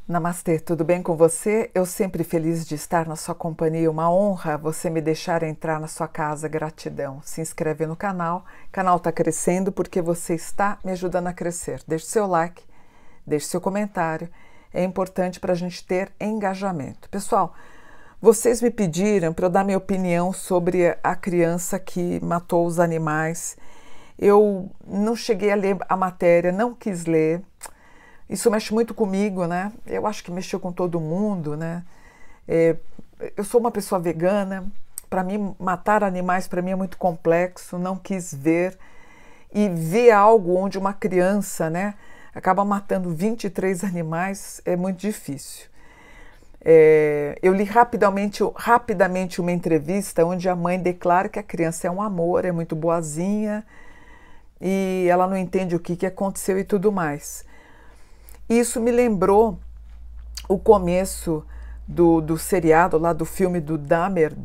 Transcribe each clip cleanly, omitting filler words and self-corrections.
Namastê, tudo bem com você? Eu sempre feliz de estar na sua companhia, uma honra você me deixar entrar na sua casa, gratidão. Se inscreve no canal, o canal está crescendo porque você está me ajudando a crescer. Deixe seu like, deixe seu comentário, é importante para a gente ter engajamento. Pessoal, vocês me pediram para eu dar minha opinião sobre a criança que matou os animais. Eu não cheguei a ler a matéria, não quis ler. Isso mexe muito comigo, né? Eu acho que mexeu com todo mundo, né? Eu sou uma pessoa vegana, para mim matar animais para mim é muito complexo, não quis ver. E ver algo onde uma criança, né, acaba matando 23 animais é muito difícil. Eu li rapidamente uma entrevista onde a mãe declara que a criança é um amor, é muito boazinha e ela não entende o que aconteceu e tudo mais. Isso me lembrou o começo do seriado lá, do filme do Dahmer,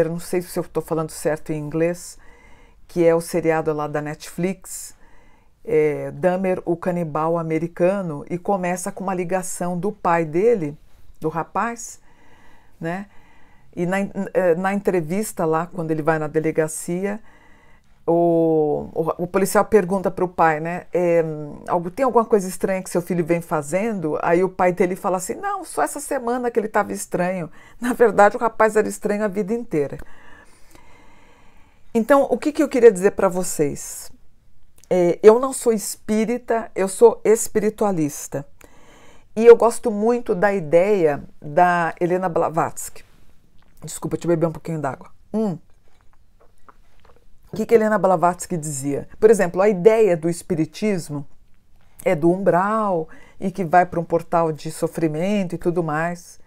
não sei se eu estou falando certo em inglês, que é o seriado lá da Netflix, Dahmer, o canibal americano, e começa com uma ligação do pai dele, do rapaz, né? E na entrevista lá, quando ele vai na delegacia, o policial pergunta para o pai, né? Tem alguma coisa estranha que seu filho vem fazendo? Aí o pai dele fala assim: não, só essa semana que ele estava estranho. Na verdade, o rapaz era estranho a vida inteira. Então, o que eu queria dizer para vocês? Eu não sou espírita, eu sou espiritualista. E eu gosto muito da ideia da Helena Blavatsky. Desculpa, deixa eu beber um pouquinho d'água. O que Helena Blavatsky dizia? Por exemplo, a ideia do espiritismo é do umbral e que vai para um portal de sofrimento e tudo mais.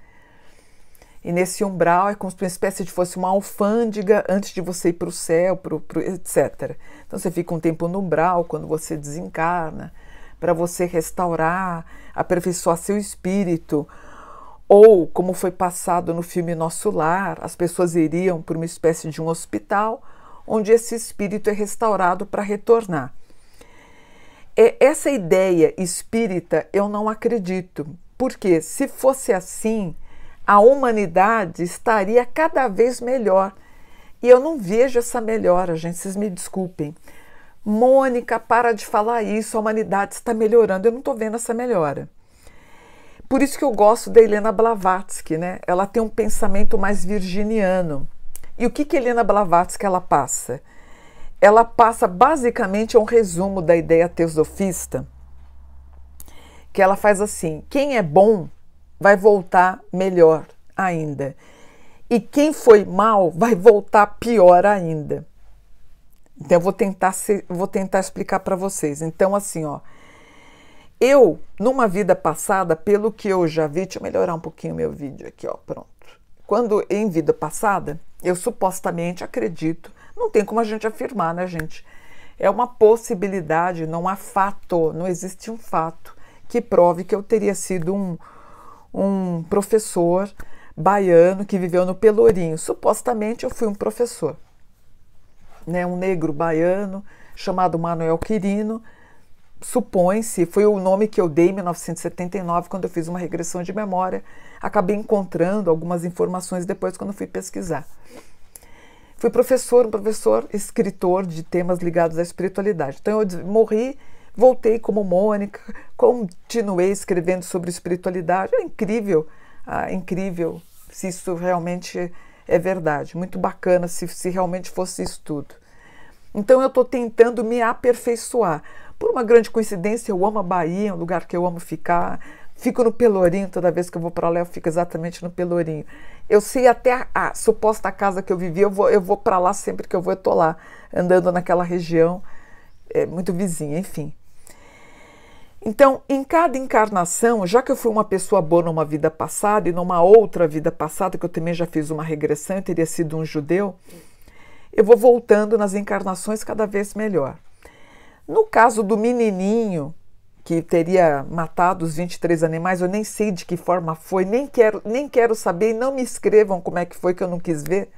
E nesse umbral é como se uma espécie de fosse uma alfândega antes de você ir para o céu, etc. Então você fica um tempo no umbral quando você desencarna, para você restaurar, aperfeiçoar seu espírito. Ou, como foi passado no filme Nosso Lar, as pessoas iriam para uma espécie de um hospital onde esse espírito é restaurado para retornar. Essa ideia espírita eu não acredito, porque se fosse assim, a humanidade estaria cada vez melhor. E eu não vejo essa melhora, gente, vocês me desculpem. Mônica, para de falar isso, a humanidade está melhorando. Eu não estou vendo essa melhora. Por isso que eu gosto da Helena Blavatsky, né? Ela tem um pensamento mais virginiano. E o que Helena Blavatsky ela passa? Ela passa basicamente um resumo da ideia teosofista, que ela faz assim: quem é bom vai voltar melhor ainda, e quem foi mal vai voltar pior ainda. Então eu vou tentar explicar para vocês. Então assim, ó, eu numa vida passada, pelo que eu já vi, deixa eu melhorar um pouquinho meu vídeo aqui, ó, pronto. Quando em vida passada, eu supostamente acredito, não tem como a gente afirmar, né, gente? É uma possibilidade, não há fato, não existe um fato que prove que eu teria sido um professor baiano que viveu no Pelourinho. Supostamente eu fui um professor, né, um negro baiano chamado Manuel Quirino. Supõe-se, foi o nome que eu dei em 1979, quando eu fiz uma regressão de memória. Acabei encontrando algumas informações depois quando fui pesquisar. Fui professor, escritor de temas ligados à espiritualidade. Então eu morri, voltei como Mônica, continuei escrevendo sobre espiritualidade. É incrível, incrível se isso realmente é verdade. Muito bacana se realmente fosse isso tudo. Então eu estou tentando me aperfeiçoar. Por uma grande coincidência, eu amo a Bahia, é um lugar que eu amo ficar. Fico no Pelourinho, toda vez que eu vou para lá, eu fico exatamente no Pelourinho. Eu sei até a suposta casa que eu vivi, eu vou para lá sempre que eu vou, eu estou lá, andando naquela região, muito vizinha, enfim. Então, em cada encarnação, já que eu fui uma pessoa boa numa vida passada e numa outra vida passada, que eu também já fiz uma regressão, eu teria sido um judeu, eu vou voltando nas encarnações cada vez melhor. No caso do menininho que teria matado os 23 animais, eu nem sei de que forma foi, nem quero saber, e não me escrevam como é que foi, que eu não quis ver.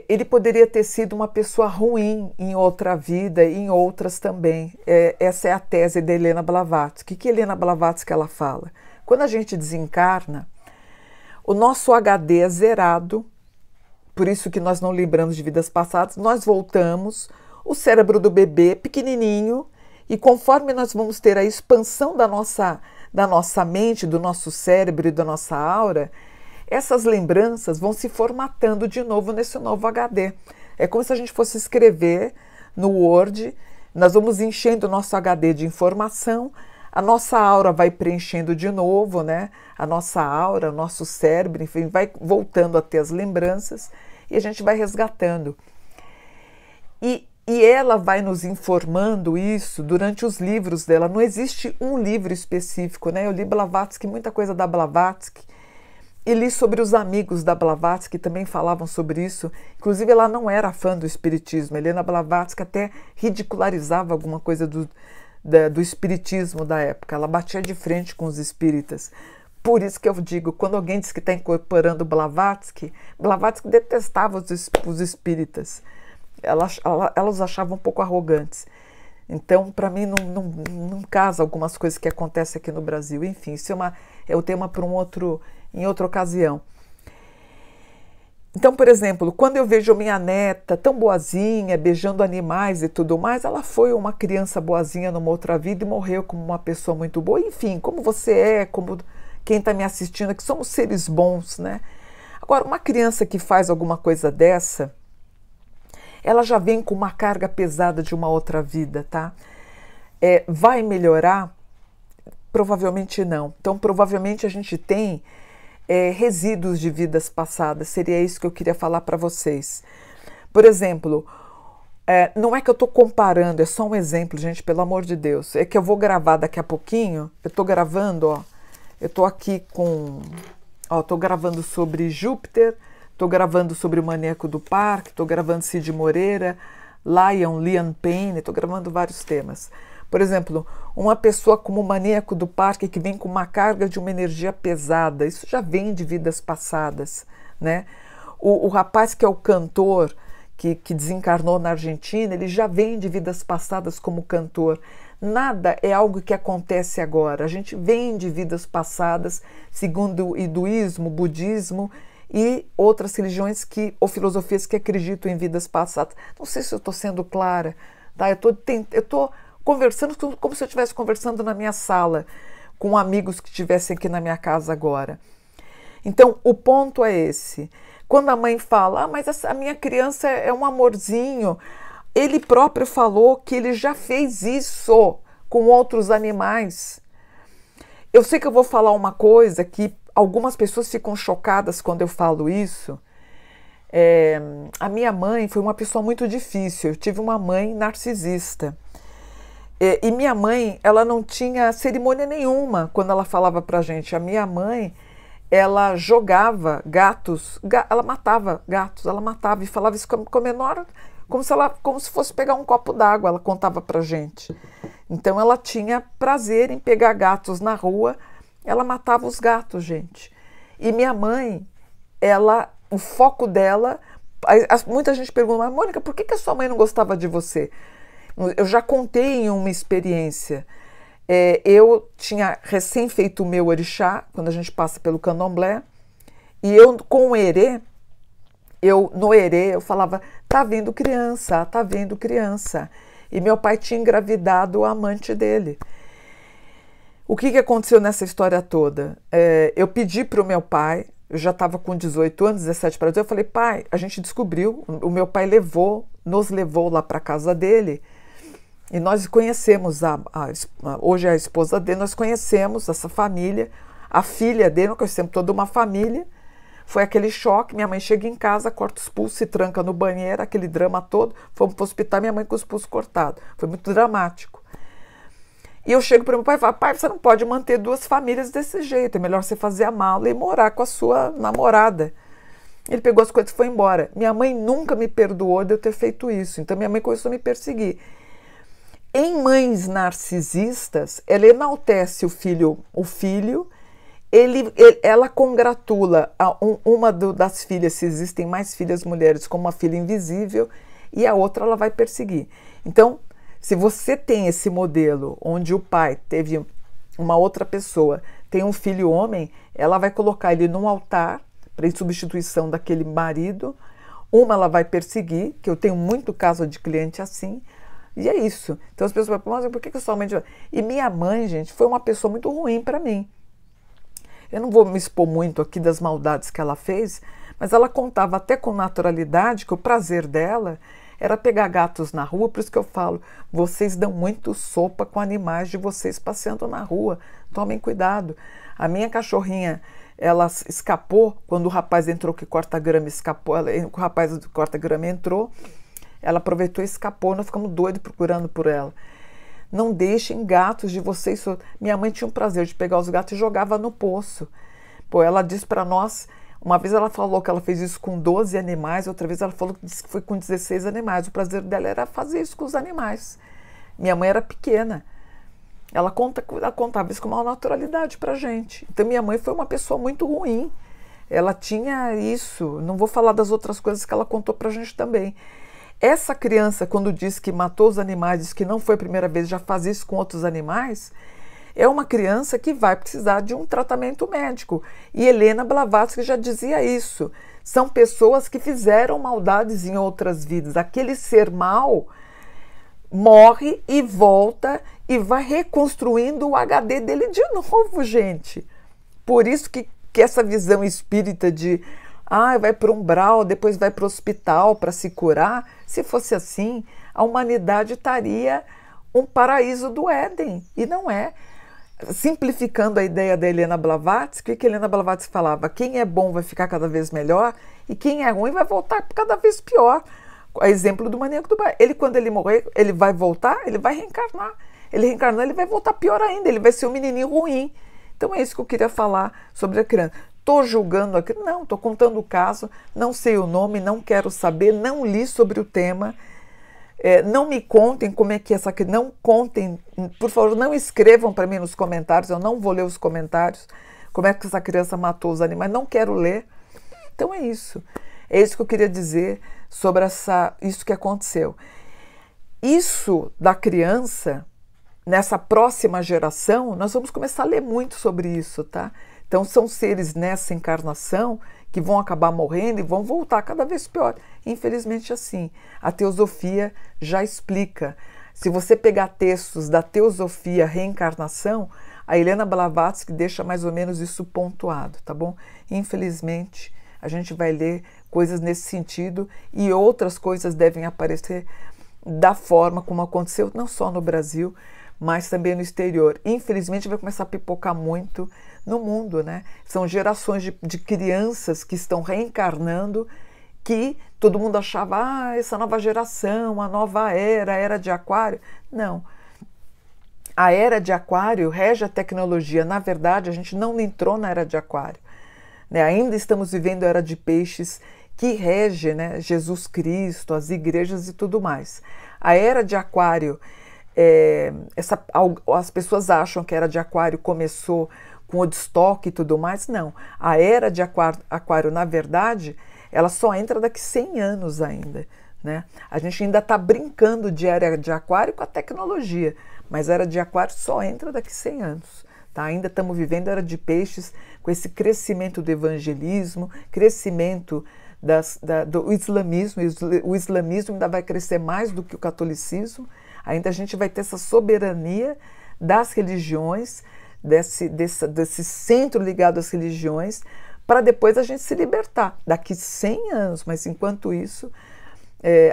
ele poderia ter sido uma pessoa ruim em outra vida e em outras também. Essa é a tese da Helena Blavatsky. O que Helena Blavatsky ela fala? Quando a gente desencarna, o nosso HD é zerado, por isso que nós não lembramos de vidas passadas, nós voltamos, o cérebro do bebê é pequenininho, e conforme nós vamos ter a expansão da nossa mente, do nosso cérebro e da nossa aura, essas lembranças vão se formatando de novo nesse novo HD. É como se a gente fosse escrever no Word, nós vamos enchendo o nosso HD de informação, a nossa aura vai preenchendo de novo, né? A nossa aura, o nosso cérebro, enfim, vai voltando a ter as lembranças e a gente vai resgatando. E ela vai nos informando isso durante os livros dela. Não existe um livro específico, né? Eu li Blavatsky, muita coisa da Blavatsky, e li sobre os amigos da Blavatsky, que também falavam sobre isso. Inclusive, ela não era fã do espiritismo. Helena Blavatsky até ridicularizava alguma coisa do espiritismo da época. Ela batia de frente com os espíritas. Por isso que eu digo, quando alguém diz que está incorporando Blavatsky detestava os espíritas. Elas achavam um pouco arrogantes. Então, para mim, não casa algumas coisas que acontecem aqui no Brasil. Enfim, isso é o tema para em outra ocasião. Então, por exemplo, quando eu vejo minha neta tão boazinha, beijando animais e tudo mais, ela foi uma criança boazinha numa outra vida e morreu como uma pessoa muito boa. Enfim, como você é, como quem está me assistindo, que somos seres bons, né? Agora, uma criança que faz alguma coisa dessa, ela já vem com uma carga pesada de uma outra vida, tá? Vai melhorar? Provavelmente não. Então, provavelmente a gente tem resíduos de vidas passadas. Seria isso que eu queria falar para vocês. Por exemplo, não é que eu estou comparando, é só um exemplo, gente, pelo amor de Deus. É que eu vou gravar daqui a pouquinho, eu estou gravando, ó, eu estou aqui com... Ó, estou gravando sobre Júpiter, estou gravando sobre o Maníaco do Parque, estou gravando Cid Moreira, Liam Payne, estou gravando vários temas. Por exemplo, uma pessoa como o Maníaco do Parque que vem com uma carga de uma energia pesada, isso já vem de vidas passadas, né? O rapaz que é o cantor, que desencarnou na Argentina, ele já vem de vidas passadas como cantor. Nada é algo que acontece agora. A gente vem de vidas passadas, segundo o hinduísmo, budismo e outras religiões ou filosofias que acreditam em vidas passadas. Não sei se eu estou sendo clara, tá? Eu estou conversando como se eu estivesse conversando na minha sala, com amigos que estivessem aqui na minha casa agora. Então, o ponto é esse. Quando a mãe fala, mas a minha criança é um amorzinho, ele próprio falou que ele já fez isso com outros animais. Eu sei que eu vou falar uma coisa que algumas pessoas ficam chocadas quando eu falo isso. A minha mãe foi uma pessoa muito difícil. Eu tive uma mãe narcisista. E minha mãe, ela não tinha cerimônia nenhuma quando ela falava pra gente. A minha mãe, ela jogava gatos, ela matava gatos, ela matava e falava isso com menor, como se fosse pegar um copo d'água, ela contava pra gente. Então ela tinha prazer em pegar gatos na rua, ela matava os gatos, gente. E minha mãe, o foco dela, muita gente pergunta, mas Mônica, por que a sua mãe não gostava de você? Eu já contei em uma experiência. Eu tinha recém feito o meu orixá, quando a gente passa pelo candomblé, e eu com o herê, no herê eu falava, tá vendo criança, tá vendo criança. E meu pai tinha engravidado o amante dele. O que aconteceu nessa história toda? Eu pedi para o meu pai, eu já estava com 18 anos, 17 para 18, eu falei, pai, a gente descobriu, o meu pai nos levou lá para a casa dele, e nós conhecemos, hoje a esposa dele, nós conhecemos essa família, a filha dele, nós conhecemos toda uma família. Foi aquele choque, minha mãe chega em casa, corta os pulsos, se tranca no banheiro, aquele drama todo. Fomos para o hospital, minha mãe com os pulsos cortados. Foi muito dramático. E eu chego para meu pai e falo, pai, você não pode manter duas famílias desse jeito, é melhor você fazer a mala e morar com a sua namorada. Ele pegou as coisas e foi embora. Minha mãe nunca me perdoou de eu ter feito isso, então minha mãe começou a me perseguir. Em mães narcisistas, ela enaltece o filho ela congratula uma das filhas, se existem mais filhas mulheres, como uma filha invisível, e a outra ela vai perseguir. Então, se você tem esse modelo onde o pai teve uma outra pessoa, tem um filho homem, ela vai colocar ele num altar para em substituição daquele marido. Uma ela vai perseguir, que eu tenho muito caso de cliente assim, e é isso. Então as pessoas falam, mas por que somente... E minha mãe, gente, foi uma pessoa muito ruim para mim. Eu não vou me expor muito aqui das maldades que ela fez, mas ela contava até com naturalidade que o prazer dela era pegar gatos na rua. Por isso que eu falo, vocês dão muito sopa com animais de vocês passeando na rua, tomem cuidado. A minha cachorrinha, ela escapou quando o rapaz entrou que corta grama, escapou, o rapaz do corta grama entrou, ela aproveitou e escapou, nós ficamos doidos procurando por ela. Não deixem gatos de vocês. Minha mãe tinha um prazer de pegar os gatos e jogava no poço. Pô, ela disse para nós, uma vez ela falou que ela fez isso com 12 animais, outra vez ela falou que foi com 16 animais. O prazer dela era fazer isso com os animais. Minha mãe era pequena. Ela contava isso com uma naturalidade pra gente. Então minha mãe foi uma pessoa muito ruim. Ela tinha isso. Não vou falar das outras coisas que ela contou pra gente também. Essa criança, quando diz que matou os animais, diz que não foi a primeira vez, já faz isso com outros animais, é uma criança que vai precisar de um tratamento médico. E Helena Blavatsky já dizia isso. São pessoas que fizeram maldades em outras vidas. Aquele ser mau morre e volta e vai reconstruindo o HD dele de novo, gente. Por isso que essa visão espírita de vai para o umbral, depois vai para o hospital para se curar. Se fosse assim, a humanidade estaria um paraíso do Éden. E não é. Simplificando a ideia da Helena Blavatsky, o que Helena Blavatsky falava? Quem é bom vai ficar cada vez melhor e quem é ruim vai voltar cada vez pior. A exemplo do maníaco do bairro. Ele, quando ele morrer, ele vai voltar, ele vai reencarnar. Ele reencarnou, ele vai voltar pior ainda, ele vai ser um menininho ruim. Então é isso que eu queria falar sobre a criança. Estou julgando aqui? Não, estou contando o caso, não sei o nome, não quero saber, não li sobre o tema. Não me contem como é que essa criança... Não contem, por favor, não escrevam para mim nos comentários, eu não vou ler os comentários, como é que essa criança matou os animais, não quero ler. Então é isso. É isso que eu queria dizer sobre isso que aconteceu. Isso da criança, nessa próxima geração, nós vamos começar a ler muito sobre isso, tá? Então são seres nessa encarnação que vão acabar morrendo e vão voltar cada vez pior. Infelizmente assim. A teosofia já explica. Se você pegar textos da teosofia reencarnação, a Helena Blavatsky deixa mais ou menos isso pontuado, tá bom? Infelizmente, a gente vai ler coisas nesse sentido e outras coisas devem aparecer da forma como aconteceu, não só no Brasil, mas também no exterior. Infelizmente vai começar a pipocar muito no mundo, né? São gerações de crianças que estão reencarnando, que todo mundo achava, essa nova geração, a nova era, a era de Aquário. Não. A era de Aquário rege a tecnologia. Na verdade, a gente não entrou na era de Aquário, né? Ainda estamos vivendo a era de Peixes, que rege, né, Jesus Cristo, as igrejas e tudo mais. A era de Aquário, as pessoas acham que a era de Aquário começou com o destoque e tudo mais. Não. A era de Aquário, na verdade, ela só entra daqui 100 anos ainda, né? A gente ainda está brincando de era de Aquário com a tecnologia, mas a era de Aquário só entra daqui 100 anos. Tá? Ainda estamos vivendo a era de Peixes com esse crescimento do evangelismo, crescimento do islamismo. O islamismo ainda vai crescer mais do que o catolicismo. Ainda a gente vai ter essa soberania das religiões, desse centro ligado às religiões, para depois a gente se libertar daqui 100 anos. Mas enquanto isso,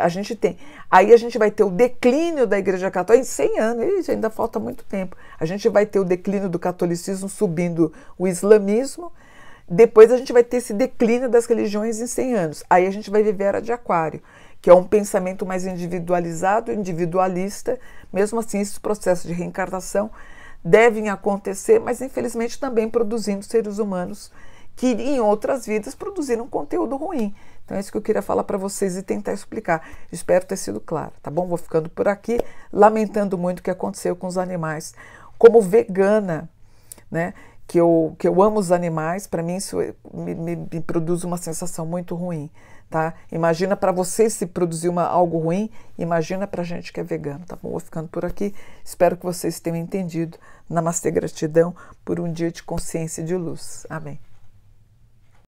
a gente tem. Aí a gente vai ter o declínio da Igreja Católica em 100 anos, ainda falta muito tempo. A gente vai ter o declínio do catolicismo subindo o islamismo, depois a gente vai ter esse declínio das religiões em 100 anos. Aí a gente vai viver a era de Aquário, que é um pensamento mais individualizado, individualista. Mesmo assim, esses processos de reencarnação devem acontecer, mas infelizmente também produzindo seres humanos que em outras vidas produziram conteúdo ruim. Então é isso que eu queria falar para vocês e tentar explicar. Espero ter sido claro, tá bom? Vou ficando por aqui, lamentando muito o que aconteceu com os animais. Como vegana, né, que eu amo os animais, para mim isso me produz uma sensação muito ruim, tá? Imagina para você se produzir algo ruim, imagina para a gente que é vegano, tá bom? Vou ficando por aqui, espero que vocês tenham entendido. Namastê, gratidão por um dia de consciência e de luz. Amém.